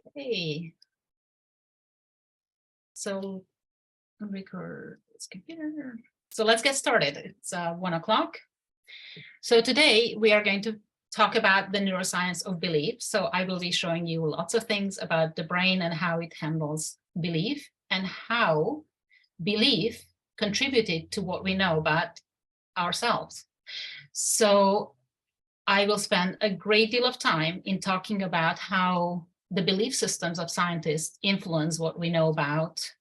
Okay. So I'll record this computer. So let's get started. It's 1 o'clock. So today we are going to talk about the neuroscience of belief. So I will be showing you lots of things about the brain and how it handles belief and how belief contributed to what we know about ourselves. So I will spend a great deal of time in talking about how the belief systems of scientists influence what we know about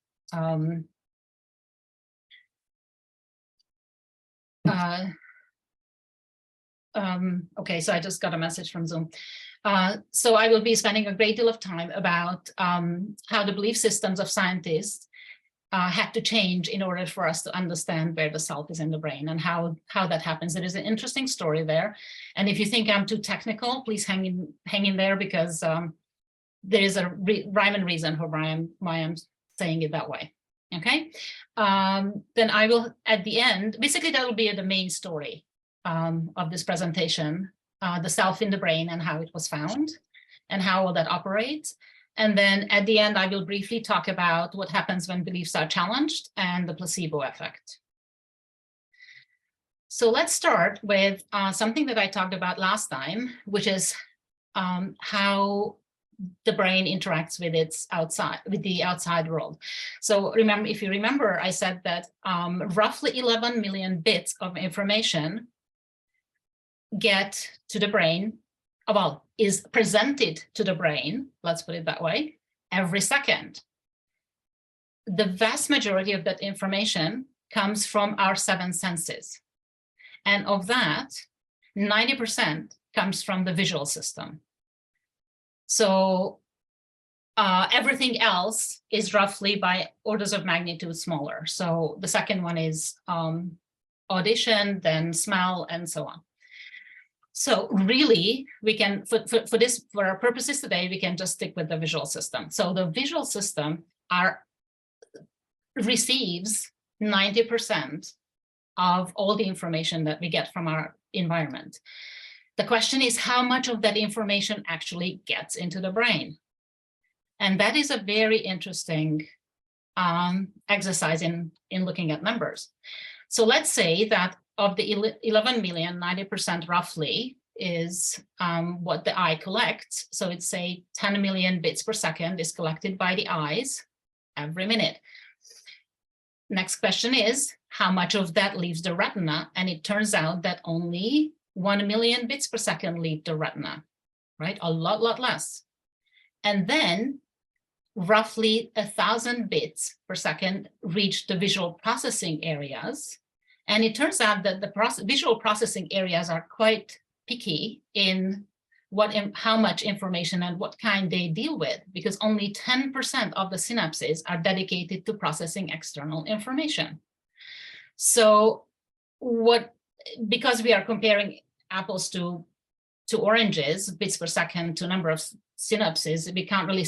okay, so I just got a message from Zoom. So I will be spending a great deal of time about how the belief systems of scientists had to change in order for us to understand where the self is in the brain and how that happens. There is an interesting story there. And if you think I'm too technical, please hang in there, because there is a rhyme and reason for why I'm saying it that way. Okay, then I will, at the end, basically that will be the main story of this presentation, the self in the brain and how it was found and how that operates. And then at the end, I will briefly talk about what happens when beliefs are challenged and the placebo effect. So let's start with something that I talked about last time, which is how the brain interacts with the outside world. So remember, if you remember, I said that roughly 11 million bits of information get to the brain, well, is presented to the brain, let's put it that way, every second. The vast majority of that information comes from our 7 senses. And of that, 90% comes from the visual system. So everything else is roughly by orders of magnitude smaller. So the second one is audition, then smell, and so on. So really, we can, for our purposes today, we can just stick with the visual system. So the visual system receives 90% of all the information that we get from our environment. The question is how much of that information actually gets into the brain. And that is a very interesting exercise in looking at numbers. So let's say that of the 11 million, 90% roughly is what the eye collects. So it's say 10 million bits per second is collected by the eyes every minute. Next question is how much of that leaves the retina? And it turns out that only 1 million bits per second leave the retina, right? A lot less. And then roughly 1,000 bits per second reach the visual processing areas. And it turns out that the visual processing areas are quite picky in how much information and what kind they deal with, because only 10% of the synapses are dedicated to processing external information. So because we are comparing apples to oranges, bits per second to number of synapses, we can't really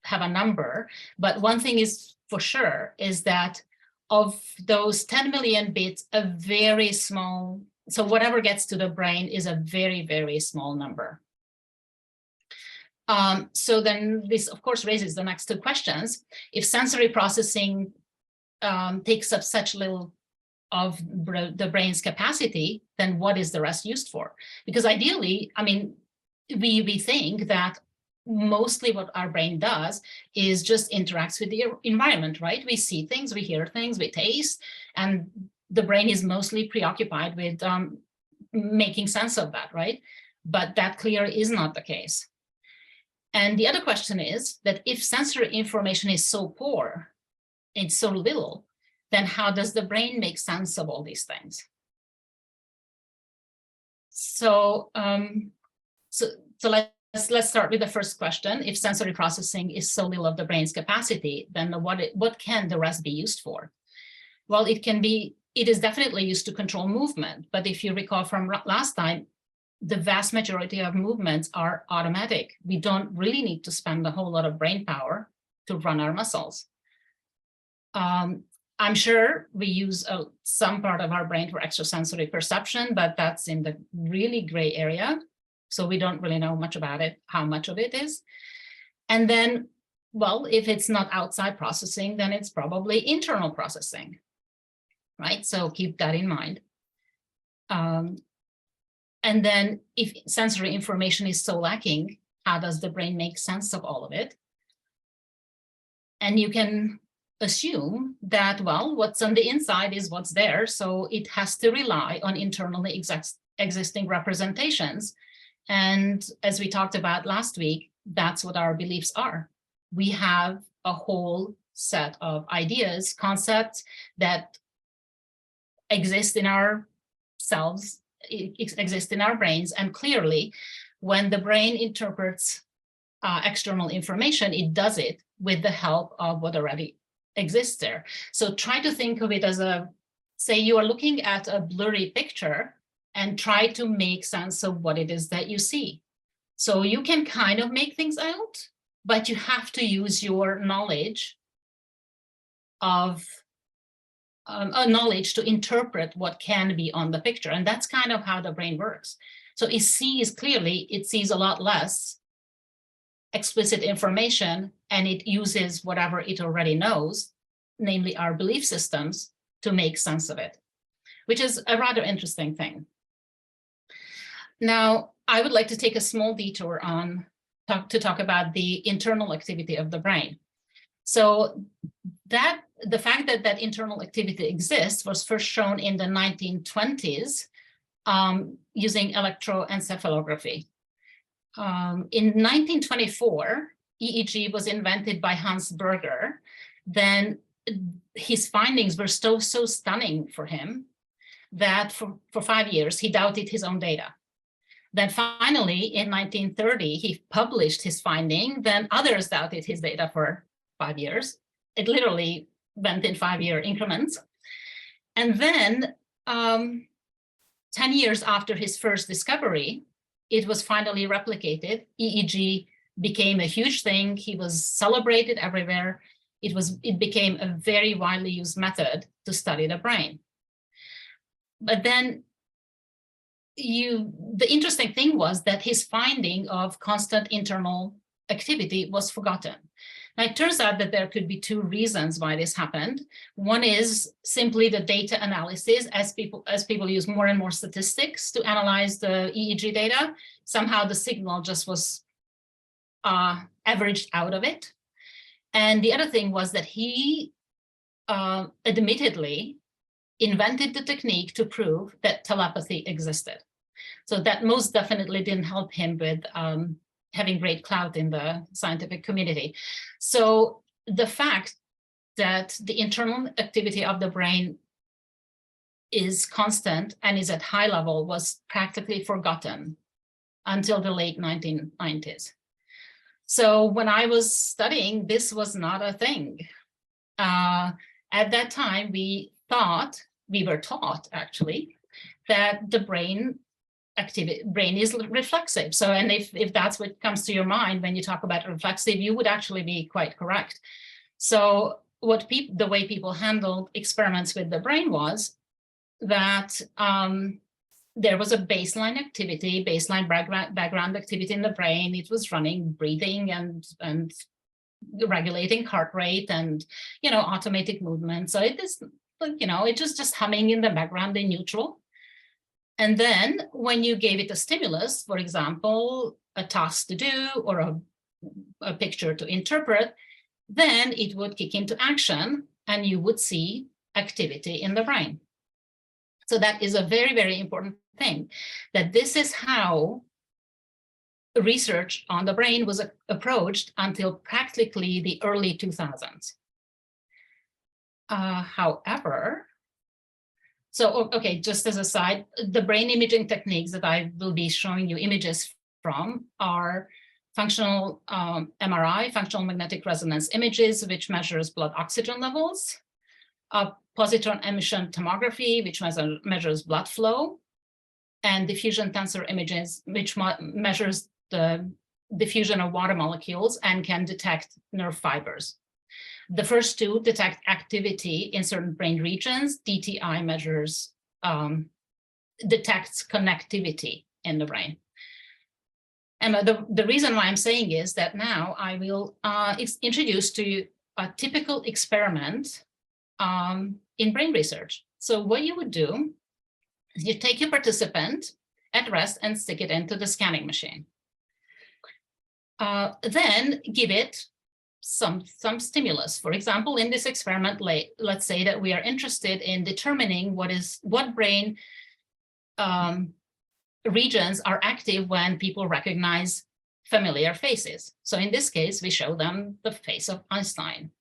have a number. But one thing is for sure is that of those 10 million bits, a very small, so whatever gets to the brain is a very, very small number. So then this, of course, raises the next 2 questions. If sensory processing takes up such little of the brain's capacity, then what is the rest used for? Because ideally, I mean, we think that mostly what our brain does is just interacts with the environment, right? We see things, we hear things, we taste, and the brain is mostly preoccupied with making sense of that, right? But that clearly is not the case. And the other question is that if sensory information is so poor, it's so little, then how does the brain make sense of all these things? So, let's start with the first question. If sensory processing is so little of the brain's capacity, then what can the rest be used for? Well, it is definitely used to control movement. But if you recall from last time, the vast majority of movements are automatic. We don't really need to spend a whole lot of brain power to run our muscles. I'm sure we use some part of our brain for extrasensory perception, but that's in the really gray area. So we don't really know much about it, how much of it is. And then, well, if it's not outside processing, then it's probably internal processing, right? So keep that in mind. And then if sensory information is so lacking, how does the brain make sense of all of it? And you can assume that, well, what's on the inside is what's there, so it has to rely on internally existing representations. And as we talked about last week, that's what our beliefs are. We have a whole set of ideas, concepts that exist in our selves, exist in our brains, and clearly, when the brain interprets external information, it does it with the help of what already exists there. So try to think of it as say you are looking at a blurry picture and try to make sense of what it is that you see. So you can kind of make things out, but you have to use your knowledge of knowledge to interpret what can be on the picture. And that's kind of how the brain works. So it sees clearly, it sees a lot less explicit information, and it uses whatever it already knows, namely our belief systems, to make sense of it, which is a rather interesting thing. Now, I would like to take a small detour to talk about the internal activity of the brain. So the fact that that internal activity exists was first shown in the 1920s using electroencephalography. In 1924, EEG was invented by Hans Berger. Then his findings were so stunning for him that for 5 years, he doubted his own data. Then finally, in 1930, he published his finding. Then others doubted his data for 5 years. It literally went in 5-year increments. And then 10 years after his first discovery, it was finally replicated. EEG became a huge thing. He was celebrated everywhere. It became a very widely used method to study the brain. But then the interesting thing was that his finding of constant internal activity was forgotten. Now, it turns out that there could be 2 reasons why this happened. One is simply the data analysis. As people use more and more statistics to analyze the EEG data, somehow the signal just was averaged out of it. And the other thing was that he admittedly invented the technique to prove that telepathy existed. So that most definitely didn't help him with having great clout in the scientific community. So the fact that the internal activity of the brain is constant and is at high level was practically forgotten until the late 1990s. So when I was studying, this was not a thing. At that time, we were taught actually, that the brain is reflexive. So, and if that's what comes to your mind when you talk about reflexive, you would actually be quite correct. So the way people handled experiments with the brain was that there was a baseline background activity in the brain. It was running, breathing, and regulating heart rate, and automatic movement. So it is, it was just humming in the background in neutral. And then when you gave it a stimulus, for example, a task to do or a picture to interpret, then it would kick into action and you would see activity in the brain. So that is a very, very important thing, that this is how research on the brain was approached until practically the early 2000s. However, so, okay, just as a side, the brain imaging techniques that I will be showing you images from are functional MRI, functional magnetic resonance images, which measures blood oxygen levels, positron emission tomography, which measures blood flow, and diffusion tensor images, which measures the diffusion of water molecules and can detect nerve fibers. The first 2 detect activity in certain brain regions. DTI detects connectivity in the brain. And the reason why I'm saying is that now I will introduce to you a typical experiment in brain research. So what you would do is you take your participant at rest and stick it into the scanning machine. Then give it some stimulus. For example, in this experiment, let's say that we are interested in determining what brain regions are active when people recognize familiar faces. So in this case, we show them the face of Einstein.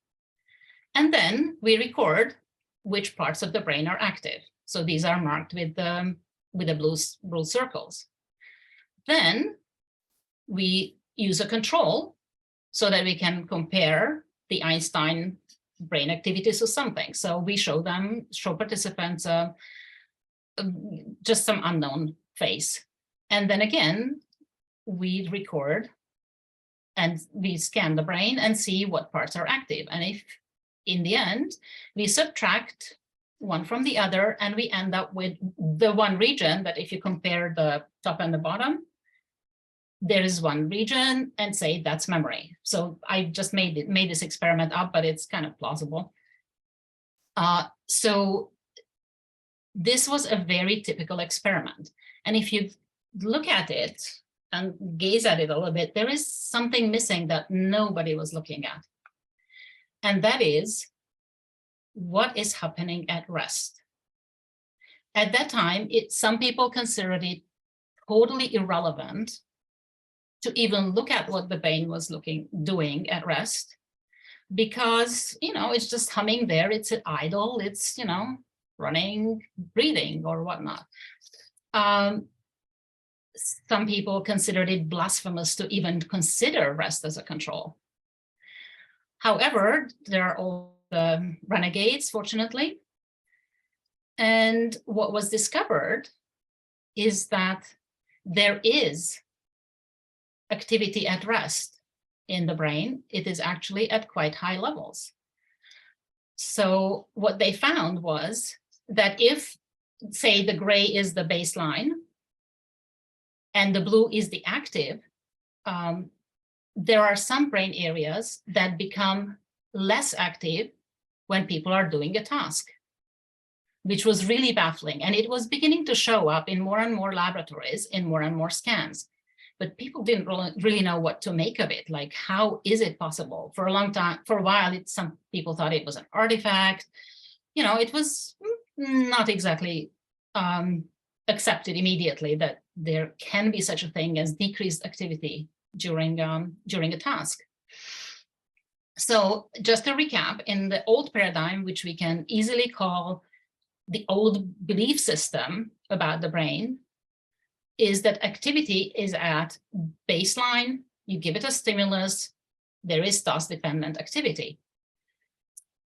And then we record which parts of the brain are active. So these are marked with the blue circles. Then we use a control so that we can compare the Einstein brain activities to something. So we show participants just some unknown face. And then again, we record and we scan the brain and see what parts are active. And if in the end, we subtract one from the other and we end up with the one region that if you compare the top and the bottom, there is one region and say that's memory. So I just made this experiment up, but it's kind of plausible. So this was a very typical experiment. And if you look at it and gaze at it a little bit, there is something missing that nobody was looking at. And that is what is happening at rest. At that time, some people considered it totally irrelevant to even look at what the brain was doing at rest, because, it's just humming there, it's idle, it's, running, breathing or whatnot. Some people considered it blasphemous to even consider rest as a control. However, there are all the renegades, fortunately. And what was discovered is that there is activity at rest in the brain. It is actually at quite high levels. So what they found was that if, say, the gray is the baseline and the blue is the active, there are some brain areas that become less active when people are doing a task, which was really baffling. And it was beginning to show up in more and more laboratories, in more and more scans. But people didn't really know what to make of it. Like, how is it possible? For a long time, for a while, some people thought it was an artifact. It was not exactly accepted immediately that there can be such a thing as decreased activity during a task. So just to recap, in the old paradigm, which we can easily call the old belief system about the brain, is that activity is at baseline, you give it a stimulus, there is task-dependent activity.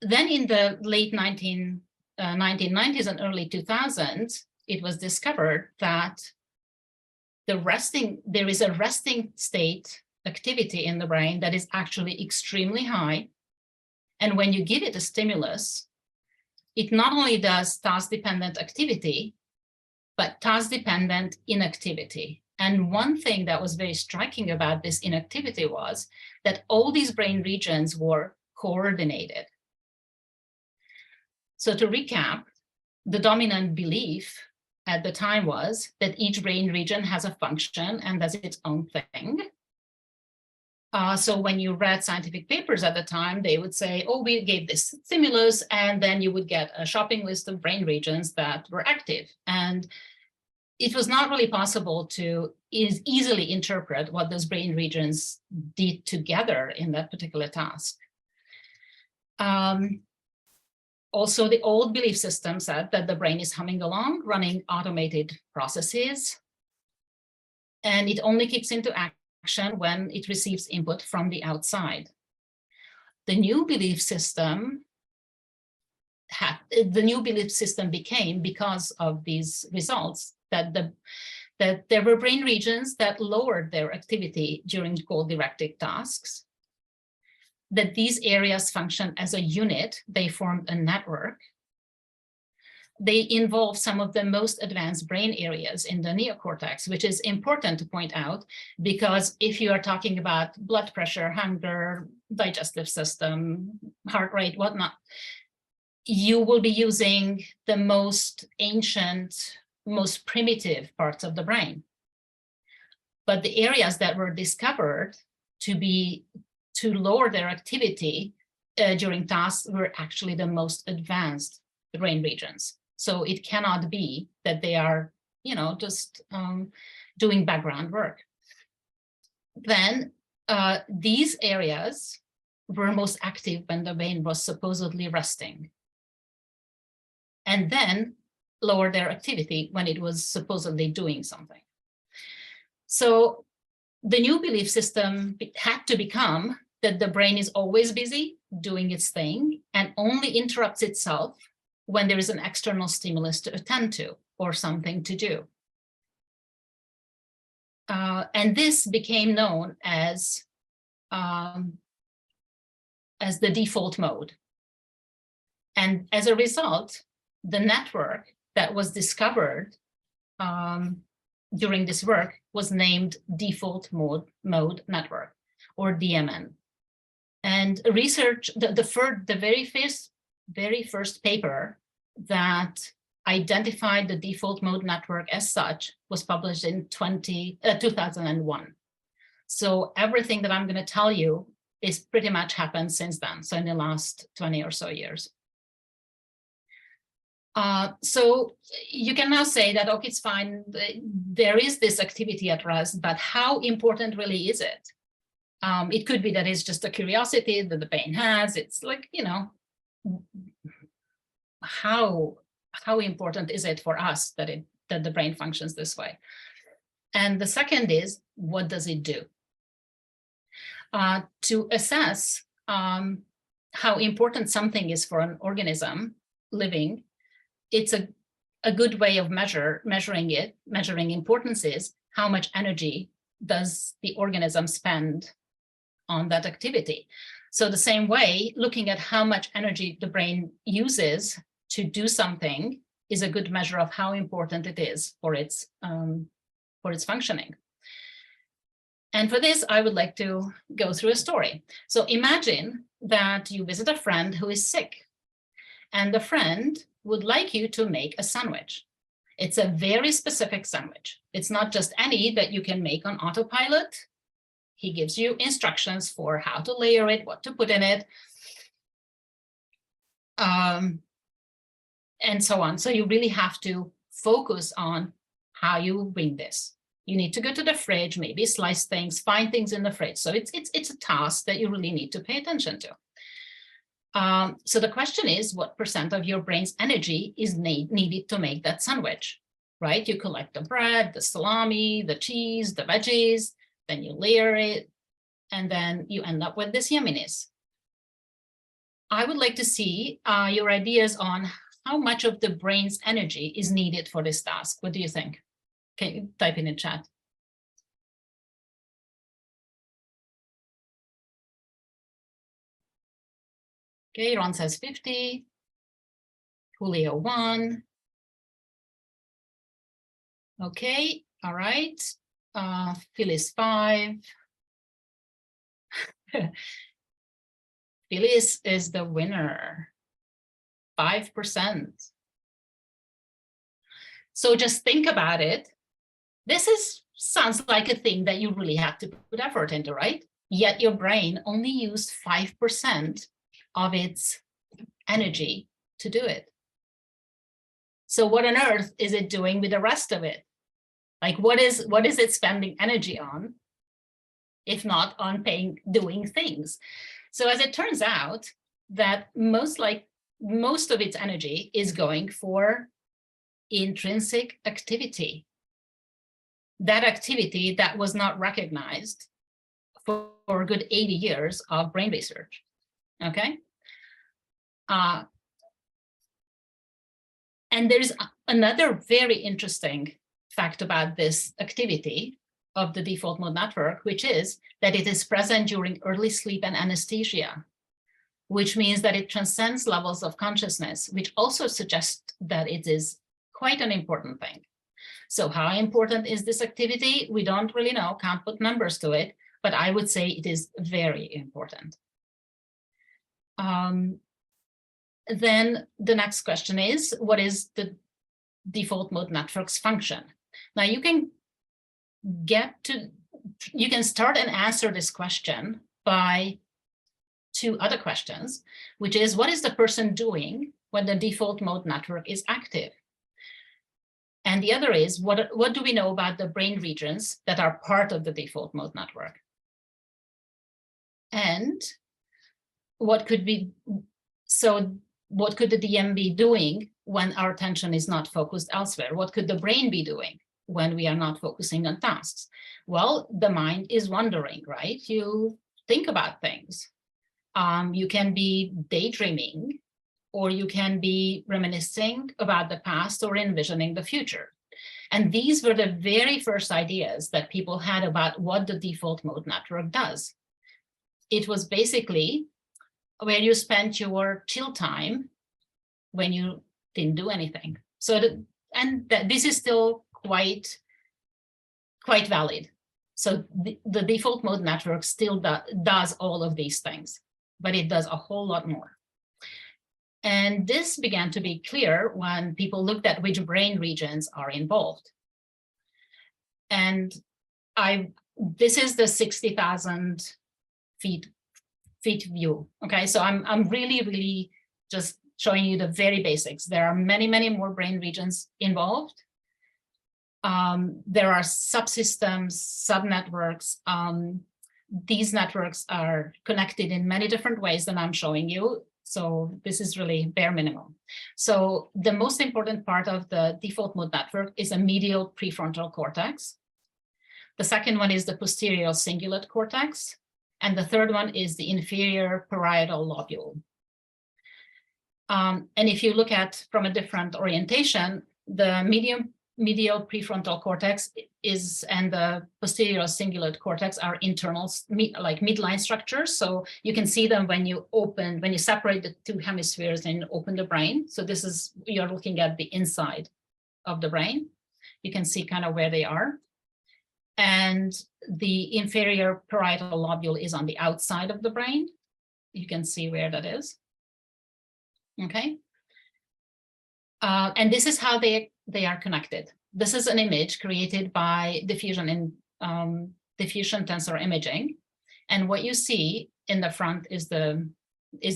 Then in the late 1990s and early 2000s, it was discovered that there is a resting state activity in the brain that is actually extremely high. And when you give it a stimulus, it not only does task-dependent activity, but task-dependent inactivity. And one thing that was very striking about this inactivity was that all these brain regions were coordinated. So to recap, the dominant belief at the time was that each brain region has a function and does its own thing. So when you read scientific papers at the time, they would say, oh, we gave this stimulus, and then you would get a shopping list of brain regions that were active. And it was not really possible to easily interpret what those brain regions did together in that particular task. Also, the old belief system said that the brain is humming along, running automated processes, and it only kicks into action when it receives input from the outside. The new belief system became, because of these results, that there were brain regions that lowered their activity during goal-directed tasks, that these areas function as a unit, they formed a network, they involve some of the most advanced brain areas in the neocortex, which is important to point out, because if you are talking about blood pressure, hunger, digestive system, heart rate, whatnot, you will be using the most ancient, most primitive parts of the brain. But the areas that were discovered to lower their activity during tasks were actually the most advanced brain regions. So it cannot be that they are, just doing background work. Then these areas were most active when the brain was supposedly resting, and then lower their activity when it was supposedly doing something. So the new belief system had to become that the brain is always busy doing its thing and only interrupts itself when there is an external stimulus to attend to or something to do. And this became known as the default mode. And as a result, the network that was discovered during this work was named default mode network, or DMN. And research, the very first paper that identified the default mode network as such was published in 2001. So everything that I'm going to tell you is pretty much happened since then, so in the last 20 or so years. So you can now say that, okay, it's fine, there is this activity at rest, but how important really is it? It could be that it's just a curiosity that the brain has. It's like, how important is it for us that the brain functions this way? And the second is, what does it do? To assess how important something is for an organism living, it's a good way of measuring importance is how much energy does the organism spend on that activity. So the same way, looking at how much energy the brain uses to do something is a good measure of how important it is for its functioning. And for this, I would like to go through a story. So imagine that you visit a friend who is sick, and the friend would like you to make a sandwich. It's a very specific sandwich. It's not just any that you can make on autopilot. He gives you instructions for how to layer it, what to put in it, and so on. So you really have to focus on how you bring this. You need to go to the fridge, maybe slice things, find things in the fridge. So it's a task that you really need to pay attention to. So the question is, what % of your brain's energy is needed to make that sandwich, right? You collect the bread, the salami, the cheese, the veggies, then you layer it, and then you end up with this yumminess. I would like to see your ideas on how much of the brain's energy is needed for this task. What do you think? Can you type in the chat? Okay, Ron says 50. Julio 1. Okay, all right. Phyllis 5. Phyllis is the winner, 5%. So just think about it. This sounds like a thing that you really have to put effort into, right? Yet your brain only used 5% of its energy to do it. So what on earth is it doing with the rest of it? Like what is it spending energy on, if not on doing things? So as it turns out that most of its energy is going for intrinsic activity. That activity that was not recognized for a good 80 years of brain research. Okay. And there's another very interesting fact about this activity of the default mode network, which is that it is present during early sleep and anesthesia. which means that it transcends levels of consciousness, which also suggests that it is quite an important thing. So how important is this activity? We don't really know, can't put numbers to it, but I would say it is very important. Then the next question is, what is the default mode network's function? Now you can start and answer this question by two other questions, which is, what is the person doing when the default mode network is active? And the other is, what do we know about the brain regions that are part of the default mode network? And what could the DM be doing when our attention is not focused elsewhere? What could the brain be doing when we are not focusing on tasks? Well, the mind is wandering, right? You think about things. You can be daydreaming, or you can be reminiscing about the past or envisioning the future. And these were the very first ideas that people had about what the default mode network does. It was basically where you spent your chill time when you didn't do anything. So, this is still quite valid. So the default mode network still does all of these things, but it does a whole lot more. And this began to be clear when people looked at which brain regions are involved. And this is the 60,000 feet view. Okay, so I'm really just showing you the very basics. There are many more brain regions involved. There are subsystems, subnetworks. These networks are connected in many different ways than I'm showing you. So this is really bare minimum. So the most important part of the default mode network is a medial prefrontal cortex. The second one is the posterior cingulate cortex. And the third one is the inferior parietal lobule. And if you look at from a different orientation, the medial prefrontal cortex and the posterior cingulate cortex are internal, like midline structures. So you can see them when you separate the two hemispheres and open the brain. So you're looking at the inside of the brain. You can see kind of where they are. And the inferior parietal lobule is on the outside of the brain. You can see where that is. Okay. And this is how they are connected. This is an image created by diffusion tensor imaging. And what you see in the front is the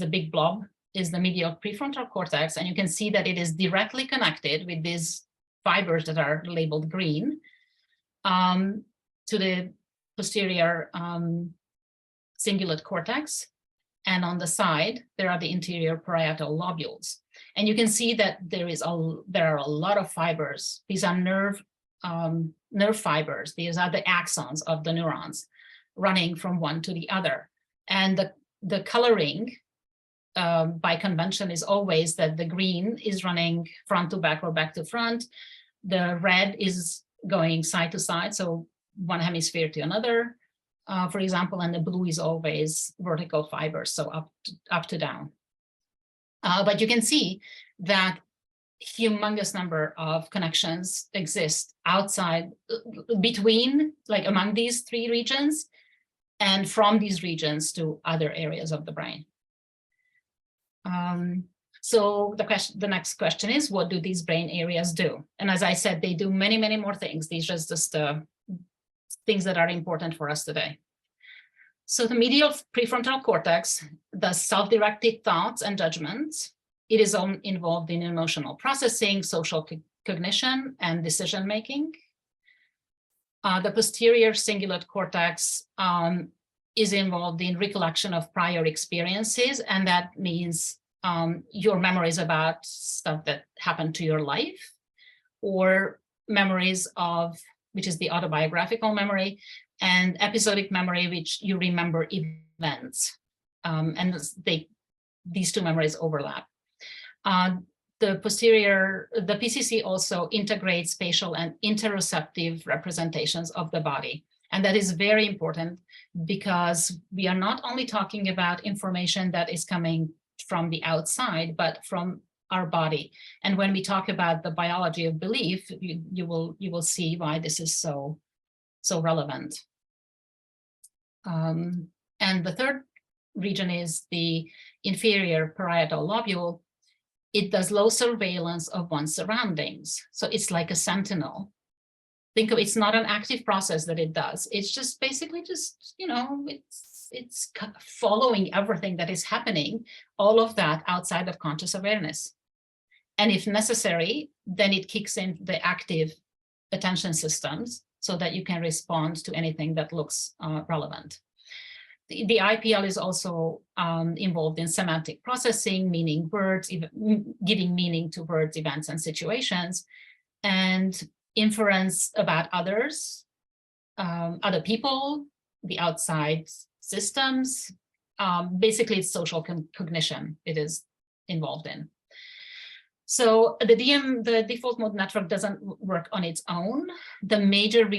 big blob, is the medial prefrontal cortex. And you can see that it is directly connected with these fibers that are labeled green to the posterior cingulate cortex. And on the side, there are the interior parietal lobules. And you can see that there are a lot of fibers. These are nerve fibers. These are the axons of the neurons running from one to the other. And the coloring by convention is always that the green is running front to back or back to front. The red is going side to side, so one hemisphere to another, for example, and the blue is always vertical fibers, so up to down. But you can see that humongous number of connections exist outside, between, like among these three regions, and from these regions to other areas of the brain. So the next question is, what do these brain areas do? And as I said, they do many more things. These are just things that are important for us today. So the medial prefrontal cortex does self-directed thoughts and judgments. It is involved in emotional processing, social cognition, and decision-making. The posterior cingulate cortex is involved in recollection of prior experiences, and that means your memories about stuff that happened to your life, or memories of, which is the autobiographical memory, and episodic memory, which you remember events. And these two memories overlap. The PCC also integrates spatial and interoceptive representations of the body. And that is very important because we are not only talking about information that is coming from the outside, but from our body. And when we talk about the biology of belief, you will see why this is so relevant. And the third region is the inferior parietal lobule. It does low surveillance of one's surroundings. So it's like a sentinel. Think of it's not an active process that it does. It's just basically just, you know, it's following everything that is happening, all of that outside of conscious awareness. And if necessary, then it kicks in the active attention systems so that you can respond to anything that looks relevant. The IPL is also involved in semantic processing, meaning words, giving meaning to words, events, and situations, and inference about others, other people, the outside systems. Basically, it's social cognition it is involved in. So the default mode network doesn't work on its own. The major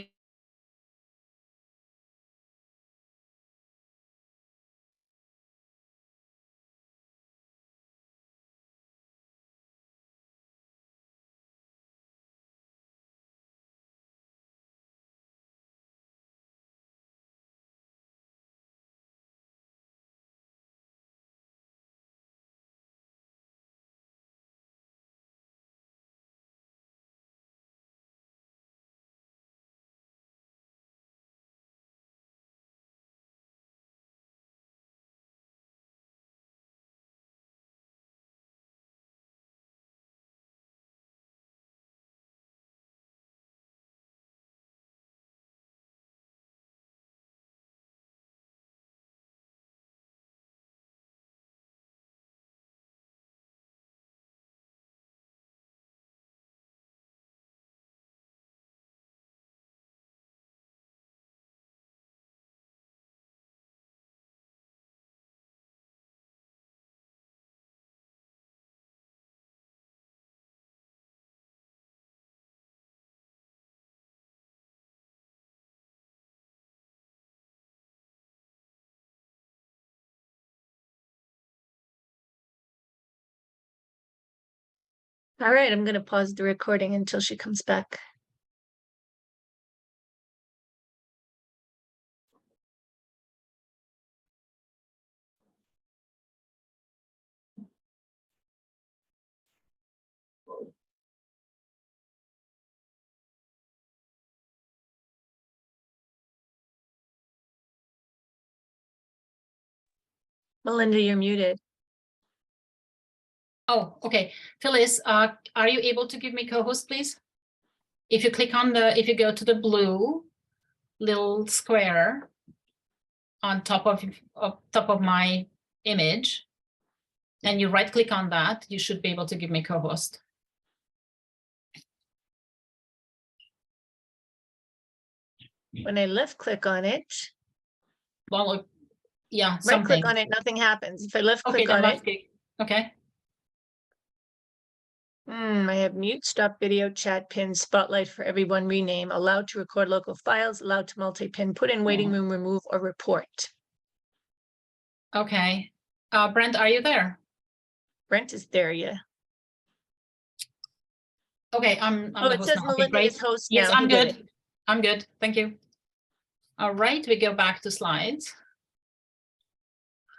All right, I'm going to pause the recording until she comes back. Melinda, you're muted. Oh, okay. Phyllis, are you able to give me co-host, please? If you click on if you go to the blue little square on top of my image, and you right click on that, you should be able to give me co-host. When I left click on it, Well, yeah, right something. click on it, nothing happens. If I left Okay, click then on left it, click. Okay. I have mute, stop video, chat, pin, spotlight for everyone, rename, allowed to record local files, allowed to multi-pin, put in waiting room, remove, or report. Okay. Brent, are you there? Brent is there, yeah. Okay, I'm Oh, the it host says now. Okay, Melinda great. is host Yes, now. I'm He did good. it. I'm good. Thank you. All right, we go back to slides.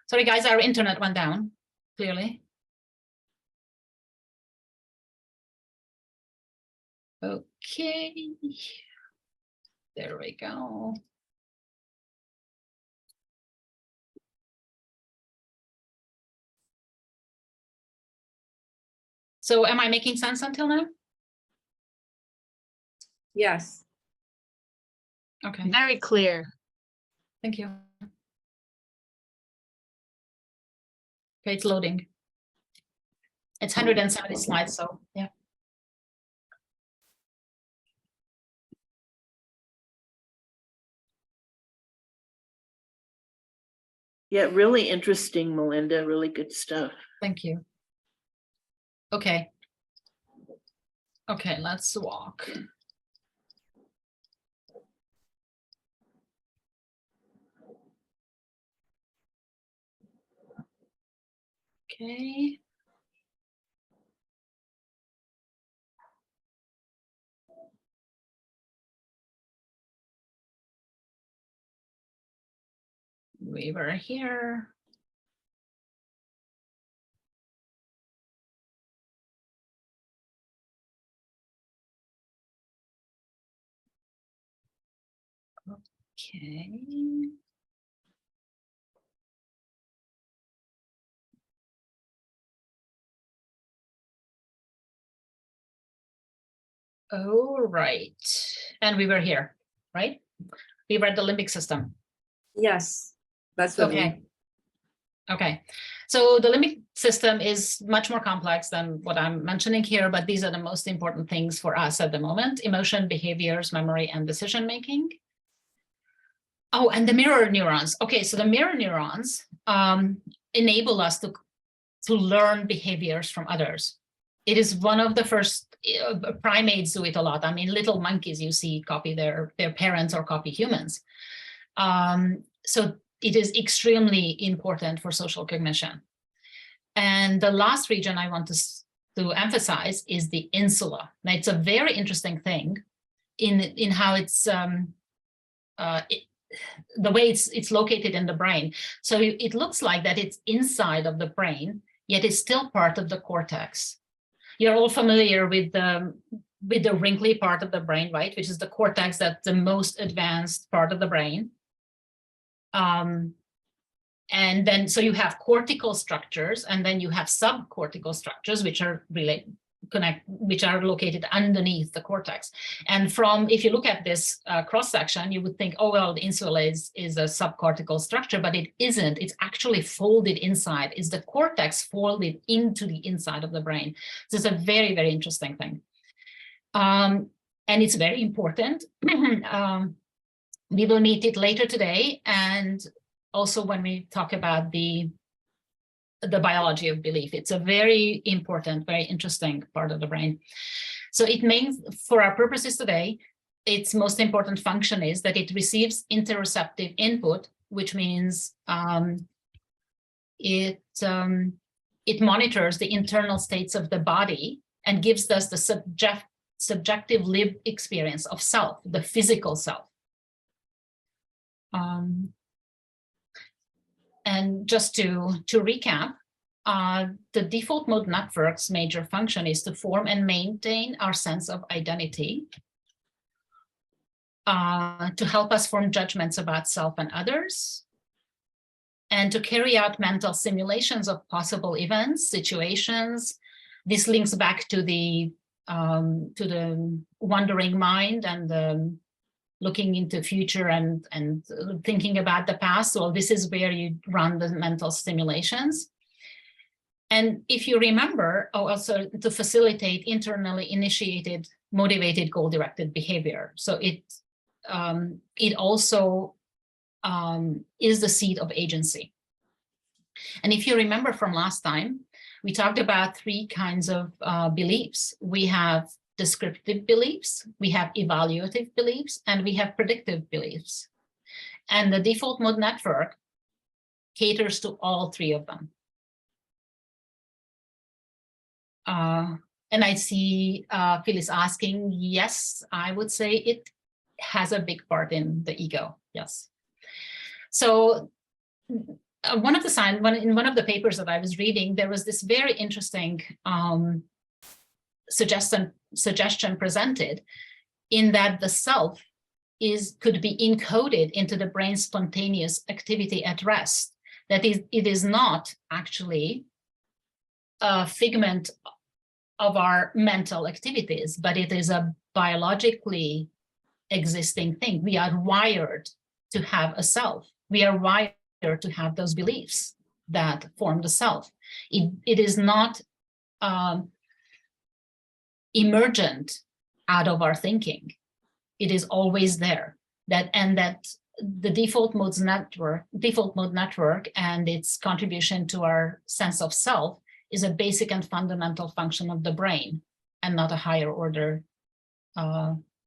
Sorry, guys, our internet went down, clearly. Okay. There we go. So am I making sense until now? Yes. Okay, Very clear. thank you. Okay, it's loading. It's 170 slides, so yeah. Yeah, really interesting, Melinda. Really good stuff. Thank you. Okay. Okay, let's walk. Okay. We were here. Okay. All right. And we were here, right? We were at the limbic system. Yes, that's what. Okay. Okay. So the limbic system is much more complex than what I'm mentioning here, but these are the most important things for us at the moment: emotion, behaviors, memory, and decision-making. Oh, and the mirror neurons. Okay, so the mirror neurons enable us to learn behaviors from others. It is one of the first, primates do it a lot. I mean, little monkeys you see copy their parents or copy humans. So it is extremely important for social cognition. And the last region I want to emphasize is the insula. Now, it's a very interesting thing in how it's the way it's located in the brain. So it looks like that it's inside of the brain, yet it's still part of the cortex. You're all familiar with the wrinkly part of the brain, right? Which is the cortex, that's the most advanced part of the brain. And then, so you have cortical structures, and then you have subcortical structures, which are which are located underneath the cortex. And if you look at this cross section, you would think, oh, well, the insula is a subcortical structure, but it isn't. It's actually folded inside. It's the cortex folded into the inside of the brain. So it's a very, very interesting thing. And it's very important. We will meet it later today, and also when we talk about the biology of belief. It's a very important, very interesting part of the brain. So it means, for our purposes today, its most important function is that it receives interoceptive input, which means it monitors the internal states of the body and gives us the subjective lived experience of self, the physical self. And just to recap, the default mode network's major function is to form and maintain our sense of identity, to help us form judgments about self and others, and to carry out mental simulations of possible events, situations. This links back to the wandering mind and the looking into future and thinking about the past. Well, this is where you run the mental simulations. And if you remember, also to facilitate internally initiated, motivated, goal-directed behavior. So it also is the seat of agency. And if you remember from last time, we talked about three kinds of beliefs. We have descriptive beliefs, we have evaluative beliefs, and we have predictive beliefs. And the default mode network caters to all three of them. And I see Phyllis asking, yes, I would say it has a big part in the ego, yes. So in one of the papers that I was reading, there was this very interesting suggestion presented, in that the self could be encoded into the brain's spontaneous activity at rest. That is, it is not actually a figment of our mental activities, but it is a biologically existing thing. We are wired to have a self. We are wired to have those beliefs that form the self. It is not emergent out of our thinking. It is always there. That the default mode network and its contribution to our sense of self is a basic and fundamental function of the brain, and not a higher order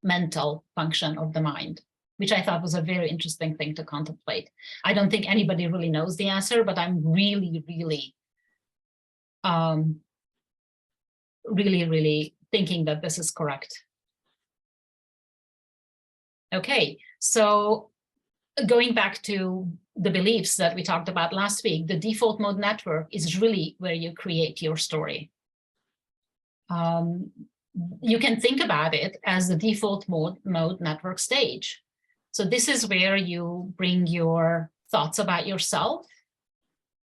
mental function of the mind, which I thought was a very interesting thing to contemplate. I don't think anybody really knows the answer, but I'm really, really really, really thinking that this is correct. Okay, so going back to the beliefs that we talked about last week, the default mode network is really where you create your story. You can think about it as the default mode network stage. So this is where you bring your thoughts about yourself.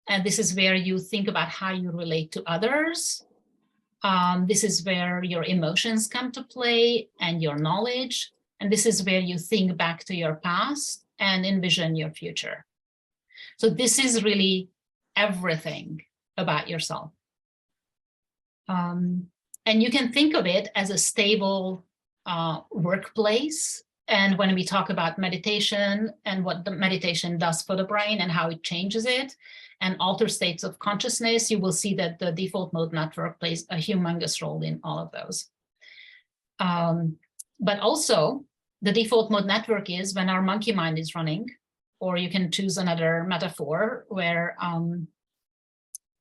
And this is where you think about how you relate to others. This is where your emotions come to play and your knowledge. And this is where you think back to your past and envision your future. So this is really everything about yourself. And you can think of it as a stable workplace. And when we talk about meditation and what the meditation does for the brain and how it changes it and alters states of consciousness, you will see that the default mode network plays a humongous role in all of those. But also, the default mode network is when our monkey mind is running, or you can choose another metaphor where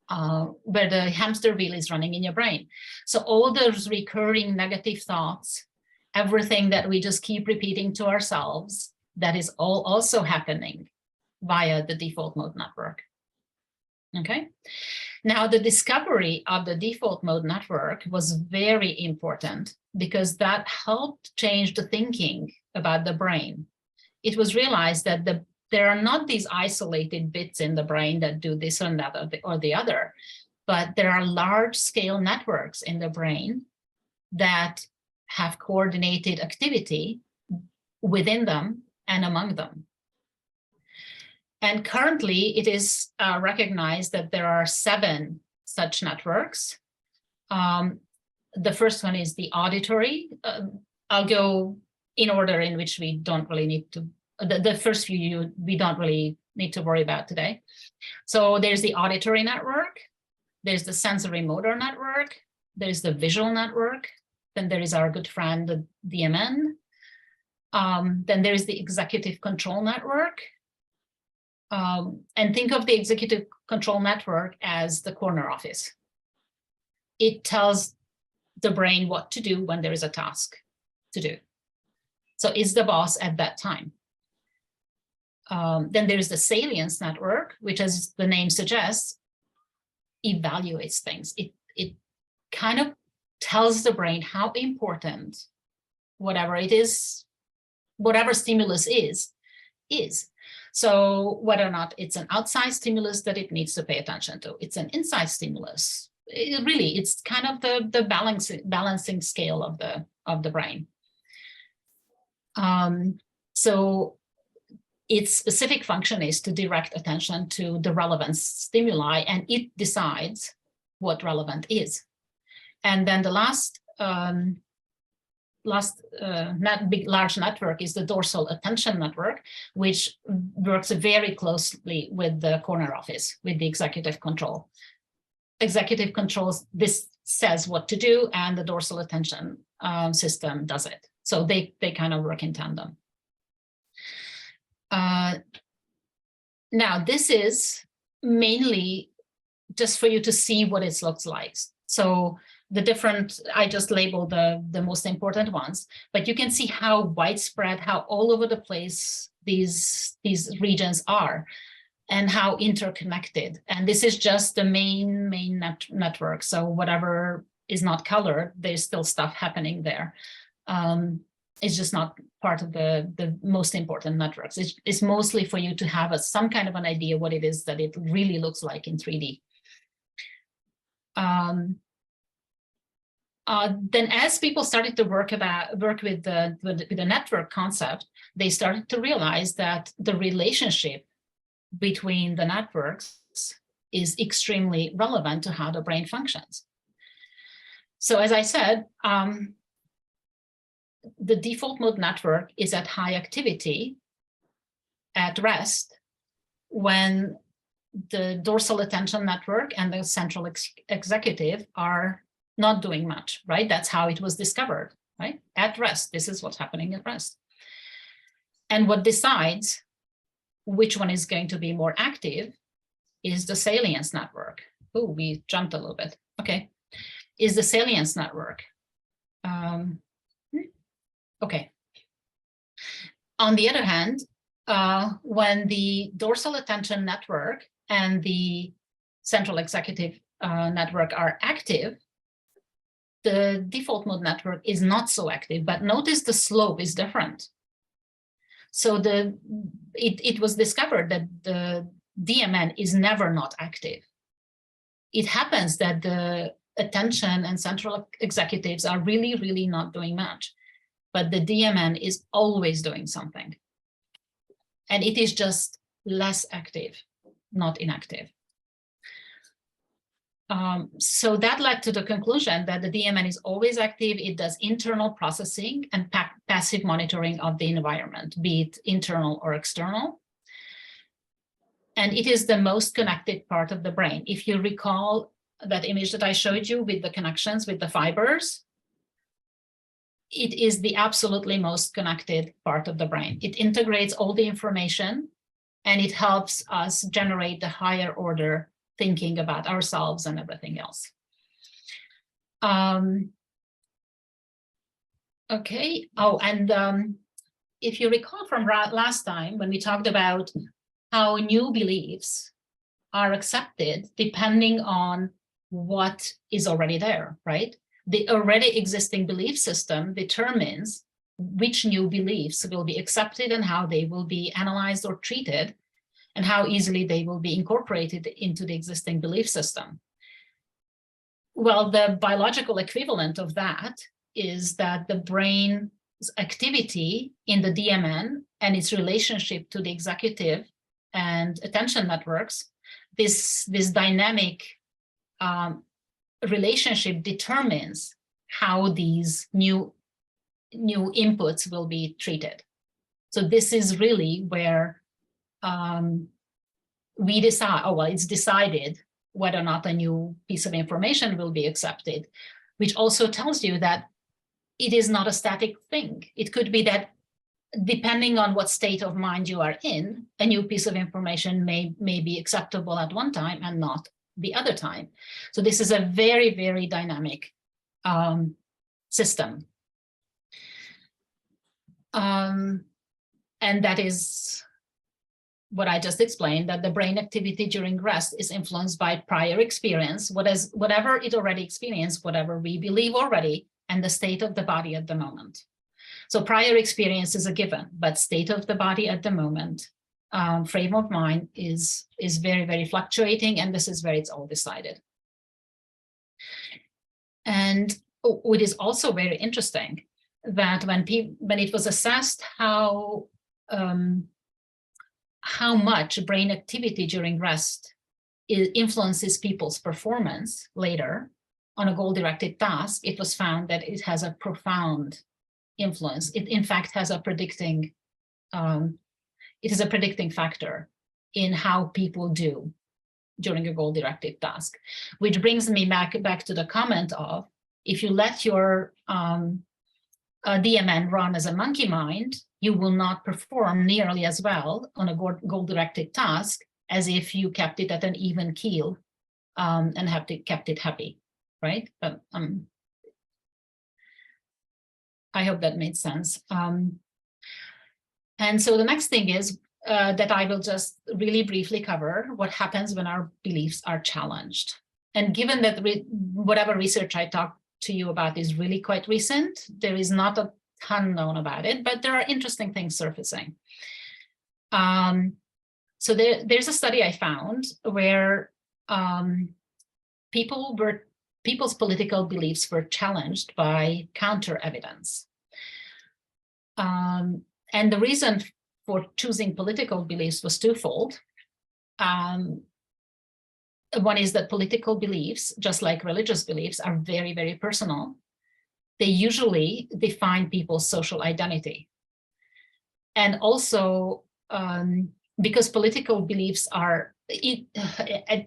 the hamster wheel is running in your brain. So all those recurring negative thoughts, everything that we just keep repeating to ourselves, that is all also happening via the default mode network. Okay. Now, the discovery of the default mode network was very important because that helped change the thinking about the brain. It was realized that there are not these isolated bits in the brain that do this and that or the other, but there are large-scale networks in the brain that have coordinated activity within them and among them. And currently, it is recognized that there are 7 such networks. The first one is the auditory. I'll go in order in which we don't really need to, the first few we don't really need to worry about today. So there's the auditory network, there's the sensory motor network, there's the visual network, then there is our good friend, the DMN. Then there's the executive control network. And think of the executive control network as the corner office. It tells the brain what to do when there is a task to do. So it's the boss at that time. Then there's the salience network, which, as the name suggests, evaluates things. It kind of tells the brain how important whatever it is, whatever stimulus is. So whether or not it's an outside stimulus that it needs to pay attention to, it's an inside stimulus. It's kind of the balancing scale of the brain. So its specific function is to direct attention to the relevant stimuli, and it decides what relevant is. And then the last large network is the dorsal attention network, which works very closely with the corner office, with the executive control. Executive controls, this says what to do, and the dorsal attention system does it. So they kind of work in tandem. Now, this is mainly just for you to see what it looks like. So the different, I just labeled the most important ones, but you can see how widespread, how all over the place these regions are and how interconnected. And this is just the main network. So whatever is not colored, there's still stuff happening there. It's just not part of the most important networks. It's mostly for you to have some kind of an idea what it is that it really looks like in 3D. Then as people started to work with the network concept, they started to realize that the relationship between the networks is extremely relevant to how the brain functions. So as I said, the default mode network is at high activity at rest when the dorsal attention network and the central executive are not doing much, right? That's how it was discovered, right? At rest, this is what's happening at rest. And what decides which one is going to be more active is the salience network. oh, we jumped a little bit. Okay, is the salience network. Okay. On the other hand, when the dorsal attention network and the central executive network are active, the default mode network is not so active, but notice the slope is different. So it was discovered that the DMN is never not active. It happens that the attention and central executives are really, really not doing much, but the DMN is always doing something. And it is just less active, not inactive. So that led to the conclusion that the DMN is always active. It does internal processing and passive monitoring of the environment, be it internal or external. And it is the most connected part of the brain. If you recall that image that I showed you with the connections with the fibers, it is the absolutely most connected part of the brain. It integrates all the information and it helps us generate the higher order thinking about ourselves and everything else. Okay. Oh, and if you recall from last time when we talked about how new beliefs are accepted depending on what is already there, right? The already existing belief system determines which new beliefs will be accepted and how they will be analyzed or treated, and how easily they will be incorporated into the existing belief system. Well, the biological equivalent of that is that the brain's activity in the DMN and its relationship to the executive and attention networks, this dynamic relationship determines how these new inputs will be treated. So this is really where we decide, oh, well, it's decided whether or not a new piece of information will be accepted, which also tells you that it is not a static thing. It could be that depending on what state of mind you are in, a new piece of information may be acceptable at one time and not the other time. So this is a very, very dynamic system. And that is what I just explained, that the brain activity during rest is influenced by prior experience, whatever it already experienced, whatever we believe already, and the state of the body at the moment. So prior experience is a given, but state of the body at the moment, frame of mind is very, very fluctuating, and this is where it's all decided. And it is also very interesting that when it was assessed how much brain activity during rest influences people's performance later on a goal-directed task, it was found that it has a profound influence. It in fact has a predicting, it is a predicting factor in how people do during a goal-directed task, which brings me back to the comment of, if you let your DMN run as a monkey mind, you will not perform nearly as well on a goal-directed task as if you kept it at an even keel and kept it happy, right? But, I hope that made sense. And so the next thing is that I will just really briefly cover what happens when our beliefs are challenged. And given that whatever research I talked to you about is really quite recent, there is not a ton known about it, but there are interesting things surfacing. So there's a study I found where people's political beliefs were challenged by counter evidence. And the reason for choosing political beliefs was twofold. One is that political beliefs, just like religious beliefs, are very, very personal. They usually define people's social identity. And also, because political beliefs are,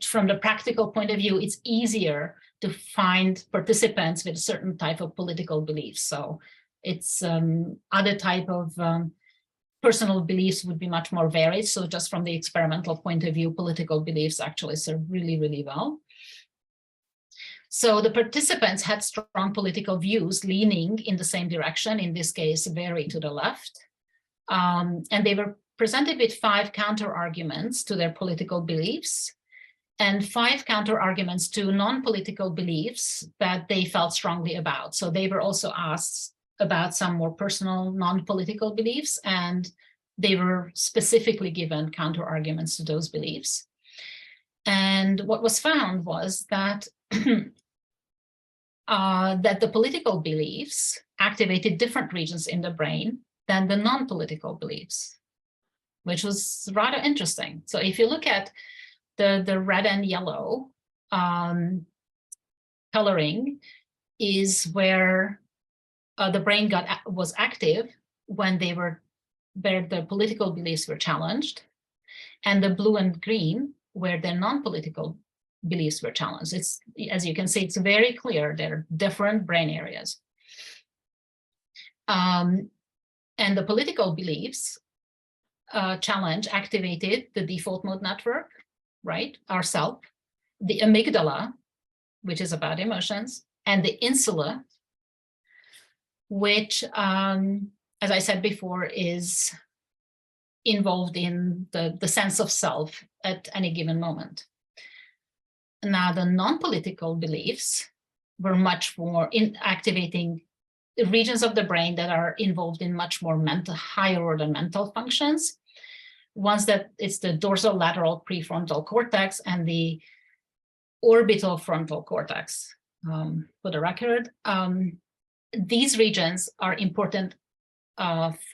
from the practical point of view, it's easier to find participants with a certain type of political beliefs. So it's other type of personal beliefs would be much more varied. So just from the experimental point of view, political beliefs actually serve really, really well. So the participants had strong political views leaning in the same direction, in this case, very to the left. And they were presented with 5 counter-arguments to their political beliefs and 5 counter-arguments to non-political beliefs that they felt strongly about. So they were also asked about some more personal non-political beliefs, and they were specifically given counter-arguments to those beliefs. And what was found was that that the political beliefs activated different regions in the brain than the non-political beliefs, which was rather interesting. So if you look at the red and yellow coloring is where the brain was active when where the political beliefs were challenged, and the blue and green where the non-political beliefs were challenged. It's, as you can see, it's very clear they're different brain areas. And the political beliefs challenge activated the default mode network, right, our self, the amygdala, which is about emotions, and the insula, which, as I said before, is involved in the sense of self at any given moment. Now, the non-political beliefs were much more in activating the regions of the brain that are involved in much more higher order mental functions. Ones that it's the dorsolateral prefrontal cortex and the orbital frontal cortex. For the record, these regions are important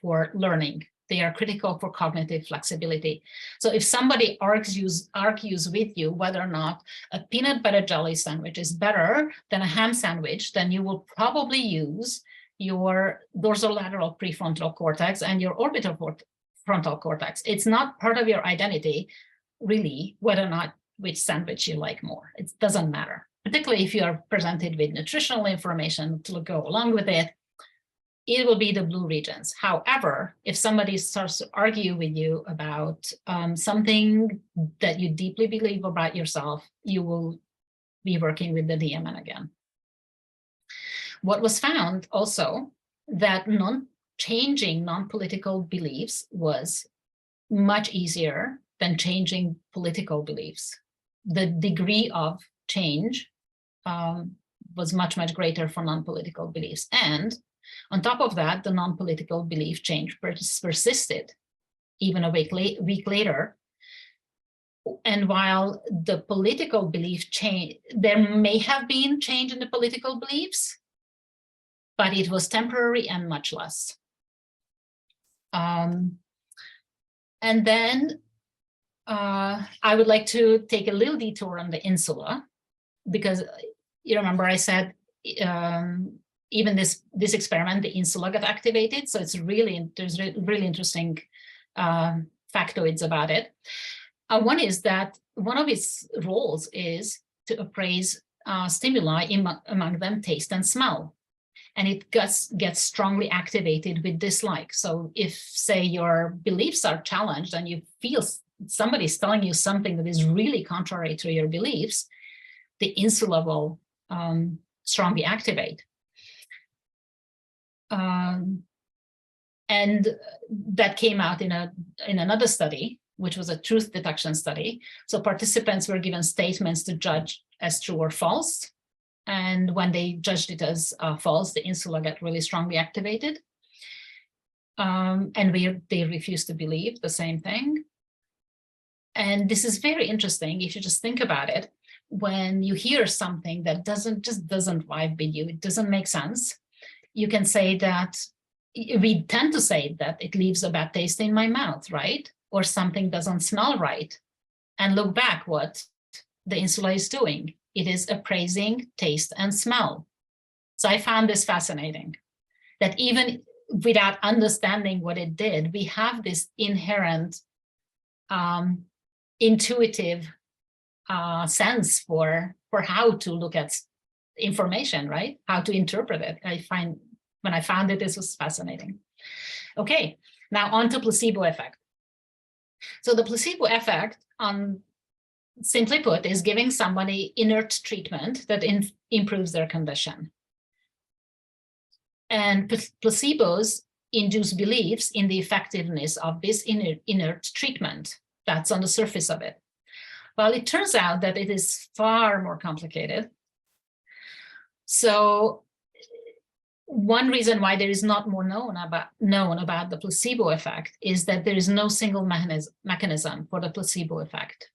for learning. They are critical for cognitive flexibility. So if somebody argues with you whether or not a peanut butter jelly sandwich is better than a ham sandwich, then you will probably use your dorsolateral prefrontal cortex and your orbital frontal cortex. It's not part of your identity, really, whether or not which sandwich you like more. It doesn't matter, particularly if you are presented with nutritional information to go along with it. It will be the blue regions. However, if somebody starts to argue with you about something that you deeply believe about yourself, you will be working with the DMN again. What was found also that changing non-political beliefs was much easier than changing political beliefs. The degree of change was much, much greater for non-political beliefs. And on top of that, the non-political belief change persisted even a week later. And while the political belief change, there may have been change in the political beliefs, but it was temporary and much less. And then I would like to take a little detour on the insula, because you remember I said even this experiment, the insula got activated. So it's there's really interesting factoids about it. One is that one of its roles is to appraise stimuli, among them taste and smell. And it gets strongly activated with dislike. So if, say, your beliefs are challenged and you feel somebody's telling you something that is really contrary to your beliefs, the insula will strongly activate. And that came out in another study, which was a truth detection study. So participants were given statements to judge as true or false. And when they judged it as false, the insula got really strongly activated. And they refused to believe the same thing. And this is very interesting if you just think about it. When you hear something that doesn't vibe with you, it doesn't make sense, you can say that, we tend to say that it leaves a bad taste in my mouth, right? Or something doesn't smell right. And look back what the insula is doing. It is appraising taste and smell. So I found this fascinating, that even without understanding what it did, we have this inherent intuitive sense for how to look at information, right? How to interpret it. When I found it, this was fascinating. Okay, now on to placebo effect. So the placebo effect on simply put, is giving somebody inert treatment that improves their condition. And placebos induce beliefs in the effectiveness of this inert treatment. That's on the surface of it. Well, it turns out that it is far more complicated. So one reason why there is not more known about the placebo effect is that there is no single mechanism for the placebo effect.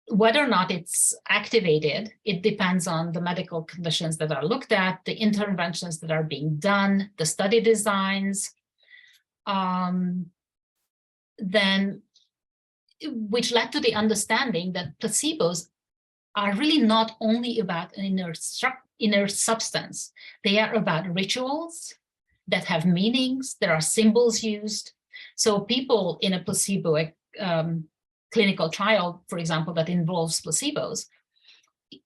Whether or not it's activated, it depends on the medical conditions that are looked at, the interventions that are being done, the study designs, which led to the understanding that placebos are really not only about an inert substance. They are about rituals that have meanings, there are symbols used. So people in a placebo clinical trial, for example, that involves placebos,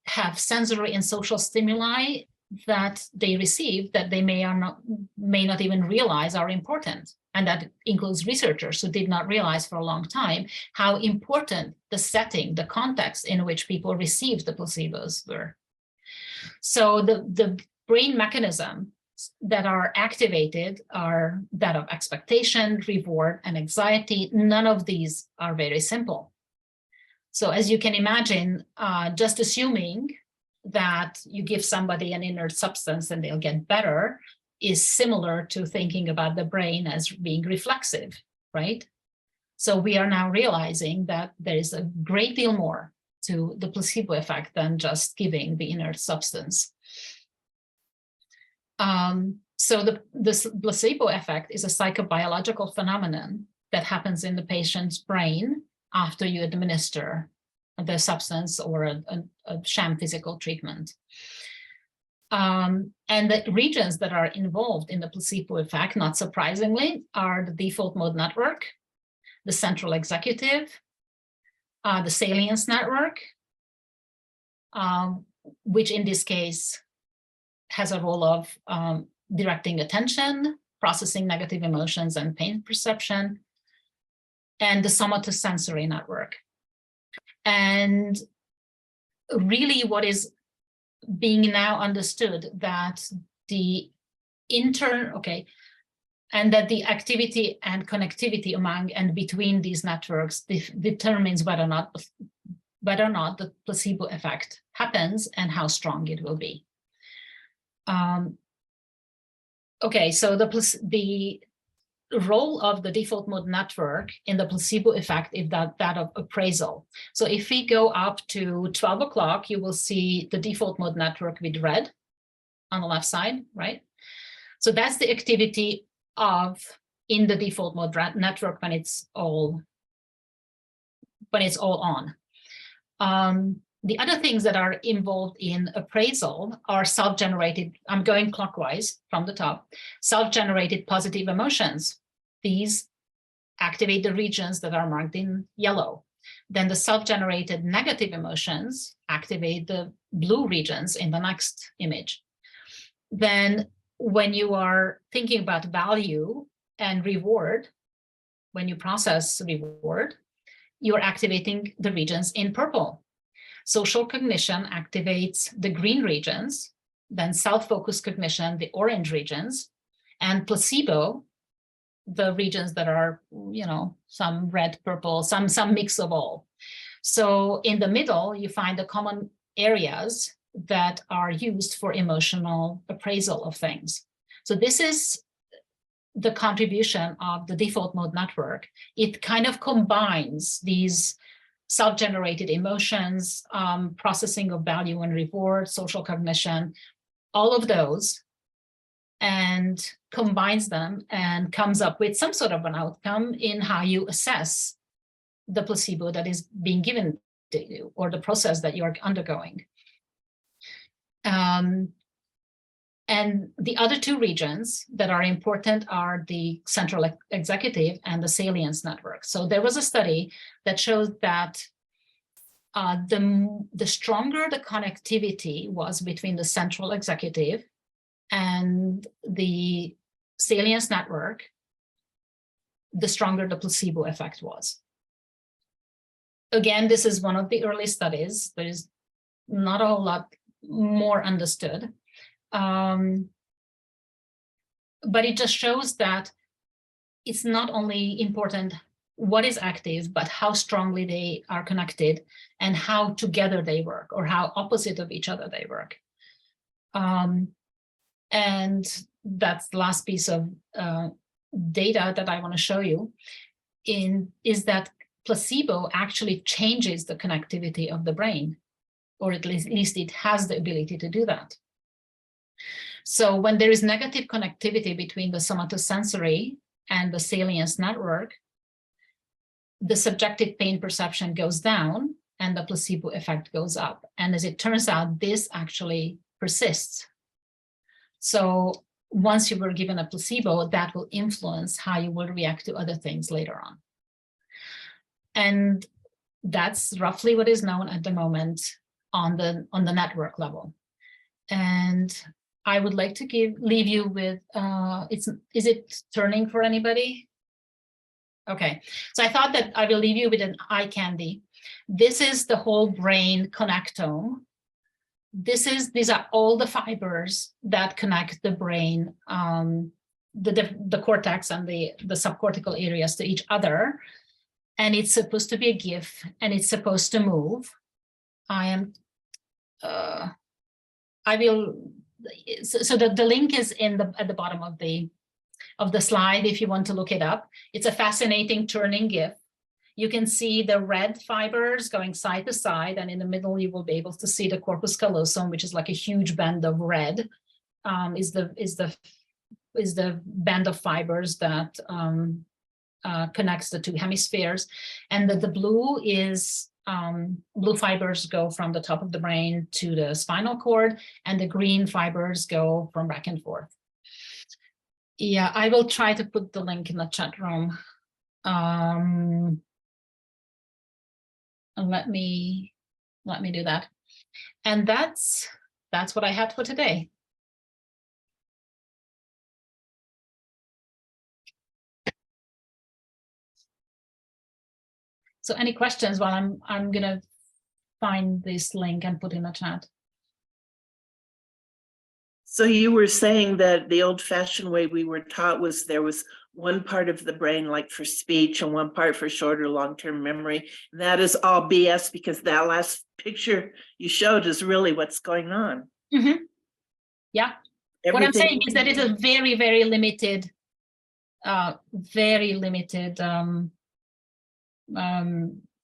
have sensory and social stimuli that they receive that they may not even realize are important. And that includes researchers who did not realize for a long time how important the setting, the context in which people received the placebos were. So the brain mechanisms that are activated are that of expectation, reward, and anxiety. None of these are very simple. So as you can imagine, just assuming that you give somebody an inert substance and they'll get better is similar to thinking about the brain as being reflexive, right? So we are now realizing that there is a great deal more to the placebo effect than just giving the inert substance. So the placebo effect is a psychobiological phenomenon that happens in the patient's brain after you administer the substance or a sham physical treatment. And the regions that are involved in the placebo effect, not surprisingly, are the default mode network, the central executive, the salience network, which in this case has a role of directing attention, processing negative emotions and pain perception, and the somatosensory network. And really what is being now understood that the and that the activity and connectivity among and between these networks determines whether or not the placebo effect happens and how strong it will be. So the role of the default mode network in the placebo effect is that of appraisal. So if we go up to 12 o'clock, you will see the default mode network with red on the left side, right? So that's the activity in the default mode network when it's all on. The other things that are involved in appraisal are self-generated, I'm going clockwise from the top, self-generated positive emotions. These activate the regions that are marked in yellow. Then the self-generated negative emotions activate the blue regions in the next image. Then when you are thinking about value and reward, when you process reward, you're activating the regions in purple. Social cognition activates the green regions, then self-focused cognition, the orange regions, and placebo, the regions that are, some red, purple, some mix of all. So in the middle, you find the common areas that are used for emotional appraisal of things. So this is the contribution of the default mode network. It kind of combines these self-generated emotions, processing of value and reward, social cognition, all of those, and combines them and comes up with some sort of an outcome in how you assess the placebo that is being given to you or the process that you are undergoing. And the other two regions that are important are the central executive and the salience network. So there was a study that showed that the stronger the connectivity was between the central executive and the salience network, the stronger the placebo effect was. again, this is one of the early studies. There is not a whole lot more understood. But it just shows that it's not only important what is active, but how strongly they are connected and how together they work, or how opposite of each other they work. And that's the last piece of data that I want to show you is that placebo actually changes the connectivity of the brain, or at least it has the ability to do that. So when there is negative connectivity between the somatosensory and the salience network, the subjective pain perception goes down and the placebo effect goes up. And as it turns out, this actually persists. So once you were given a placebo, that will influence how you will react to other things later on. And that's roughly what is known at the moment on the network level. And I would like to leave you with, is it turning for anybody? Okay, so I thought that I will leave you with an eye candy. This is the whole brain connectome. These are all the fibers that connect the brain, the cortex and the subcortical areas to each other. And it's supposed to be a GIF, and it's supposed to move. So the link is at the bottom of the slide if you want to look it up. It's a fascinating turning GIF. You can see the red fibers going side to side, and in the middle you will be able to see the corpus callosum, which is like a huge band of red. Is the band of fibers that connects the two hemispheres, and the blue is blue fibers go from the top of the brain to the spinal cord, and the green fibers go from back and forth. Yeah, I will try to put the link in the chat room. And let me do that. And that's what I had for today. So any questions while I'm gonna find this link and put in the chat. So you were saying that the old-fashioned way we were taught was there was one part of the brain like for speech and one part for short or long-term memory. And that is all BS, because that last picture you showed is really what's going on. Mm-hmm. Yeah. What I'm saying is that it's a very, very limited,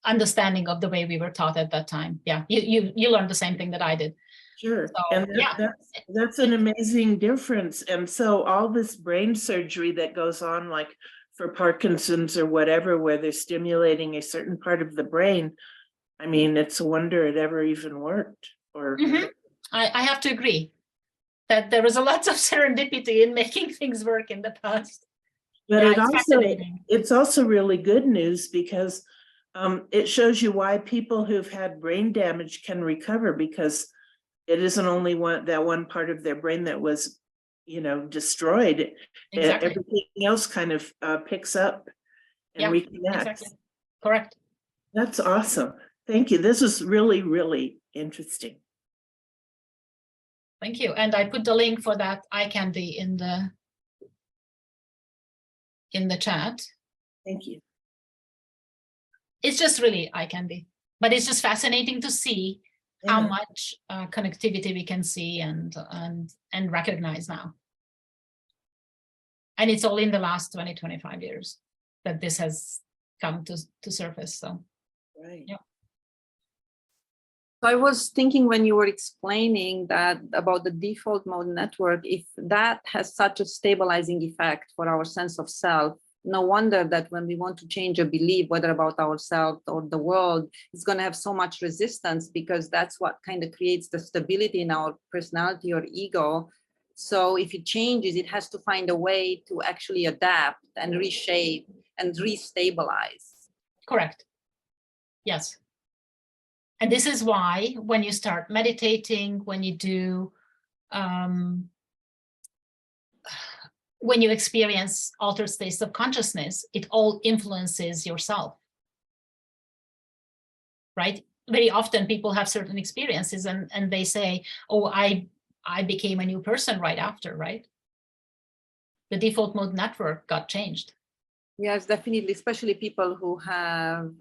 understanding of the way we were taught at that time. Yeah, you learned the same thing that I did. Sure. So, and yeah. that's an amazing difference. And so all this brain surgery that goes on, like for Parkinson's or whatever, where they're stimulating a certain part of the brain, I mean, it's a wonder it ever even worked. Or I have to agree that there was a lot of serendipity in making things work in the past. But Yeah, it's also really good news, because it shows you why people who've had brain damage can recover, because it isn't only that one part of their brain that was, destroyed. Exactly. Everything else kind of picks up and reconnects. Exactly. Correct. That's awesome. Thank you. This was really, really interesting. Thank you. And I put the link for that eye candy in the chat. Thank you. It's just really eye candy, but it's just fascinating to see how much connectivity we can see and recognize now. And it's all in the last 20-25 years that this has come to surface. So, right. Yeah. So I was thinking when you were explaining that about the default mode network, if that has such a stabilizing effect for our sense of self, no wonder that when we want to change a belief, whether about ourselves or the world, it's going to have so much resistance, because that's what kind of creates the stability in our personality or ego. So if it changes, it has to find a way to actually adapt and reshape and restabilize. Correct. Yes. And this is why when you start meditating, when you do, when you experience altered states of consciousness, it all influences yourself. right? Very often people have certain experiences and they say, oh, I became a new person right after, right? The default mode network got changed. Yes, definitely, especially people who have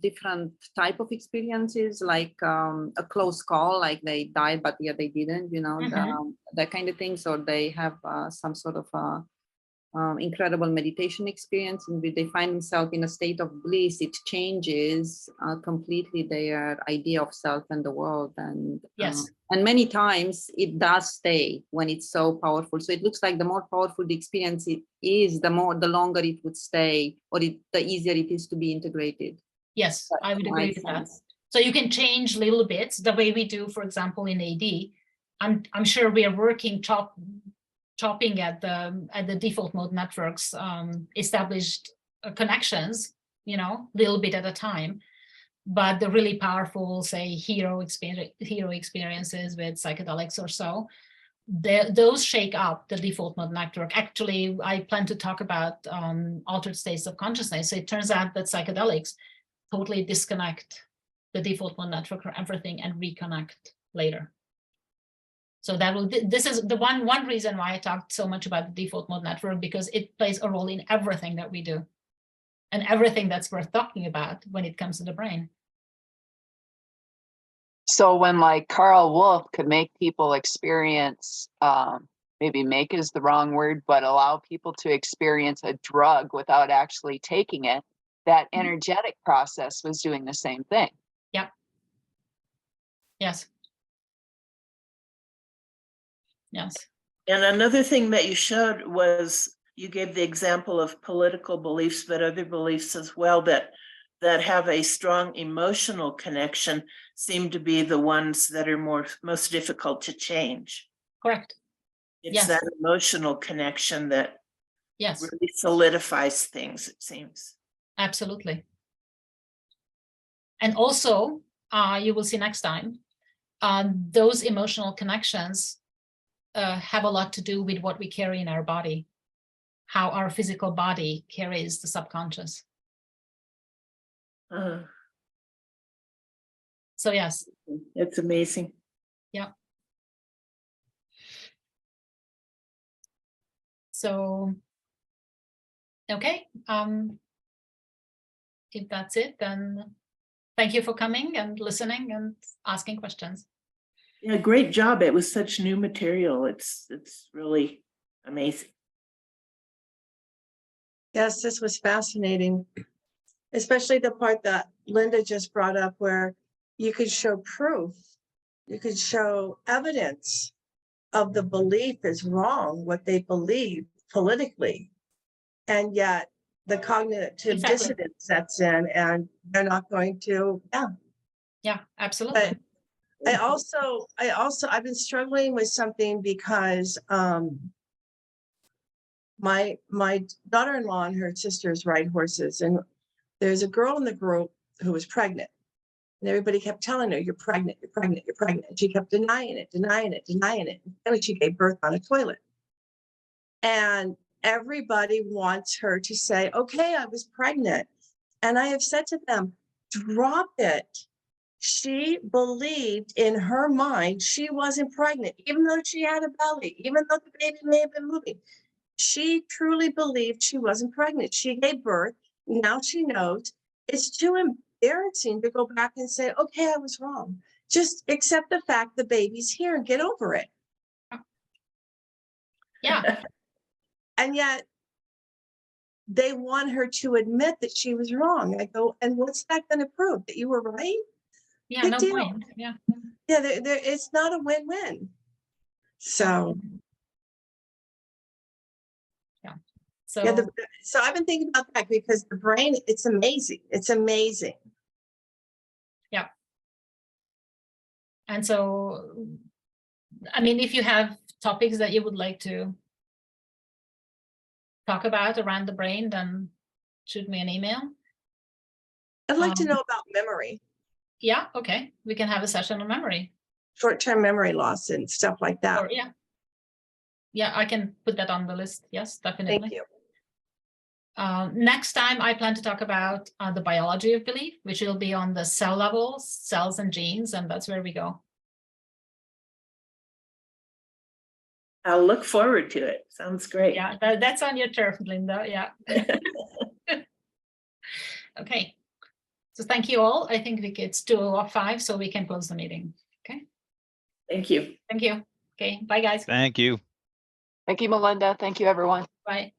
different type of experiences, like a close call, like they died, but yeah, they didn't, you know, that kind of things, or they have some sort of incredible meditation experience in which they find themselves in a state of bliss. It changes completely their idea of self and the world. And Yes. And many times it does stay when it's so powerful. So it looks like the more powerful the experience it is, the longer it would stay, or the easier it is to be integrated. Yes, That's I would my agree with that. sense. So you can change little bits the way we do, for example, in AD. I'm sure we are working chopping at the default mode networks, established connections, you know, little bit at a time. But the really powerful, say, hero experiences with psychedelics or so, those shake up the default mode network. Actually, I plan to talk about altered states of consciousness. So it turns out that psychedelics totally disconnect the default mode network from everything and reconnect later. So this is the one reason why I talked so much about the default mode network, because it plays a role in everything that we do and everything that's worth talking about when it comes to the brain. So when like Carl Wolf could make people experience, maybe make is the wrong word, but allow people to experience a drug without actually taking it, that energetic process was doing the same thing. Yeah. Yes. Yes. And another thing that you showed was you gave the example of political beliefs, but other beliefs as well that have a strong emotional connection seem to be the ones that are most difficult to change. Correct. It's Yes. that emotional connection that Yes, really solidifies things, it seems. absolutely. And also, you will see next time, those emotional connections have a lot to do with what we carry in our body, how our physical body carries the subconscious. So yes. It's amazing. Yeah. So, okay. If that's it, then thank you for coming and listening and asking questions. Yeah, great job. It was such new material. It's really amazing. Yes, this was fascinating, especially the part that Linda just brought up where you could show proof, you could show evidence of the belief is wrong, what they believe politically, and yet the cognitive dissonance sets in and they're not going to, Yeah, absolutely. But I've been struggling with something because my daughter-in-law and her sisters ride horses, and there's a girl in the group who was pregnant, and everybody kept telling her, you're pregnant, you're pregnant, you're pregnant. And she kept denying it. And she gave birth on a toilet. And everybody wants her to say, okay, I was pregnant. And I have said to them, drop it. She believed in her mind she wasn't pregnant, even though she had a belly, even though the baby may have been moving. She truly believed she wasn't pregnant. She gave birth. Now she knows. It's too embarrassing to go back and say, okay, I was wrong. Just accept the fact the baby's here and get over it. Yeah. And yet they want her to admit that she was wrong. I go, and what's that going to prove? That you were right? Yeah, Big no deal. point. Yeah. Yeah, it's not a win-win. So yeah. So yeah, so I've been thinking about that because the brain, it's amazing. It's amazing. yeah. And so, I mean, if you have topics that you would like to talk about around the brain, then shoot me an email. I'd like to know about memory, Yeah, okay. We can have a session on memory. short-term memory loss and stuff like that. Or yeah. Yeah, I can put that on the list. Yes, definitely. Thank you. Next time, I plan to talk about the biology of belief, which will be on the cell level, cells and genes, and that's where we go. I'll look forward to it. Sounds great. Yeah, that's on your turf, Linda. Yeah. Okay. So thank you all. I think it's 2:05, so we can close the meeting. Okay. Thank you. Thank you. Okay. Bye, guys. Thank you. Thank you, Melinda. Thank you, everyone. Bye.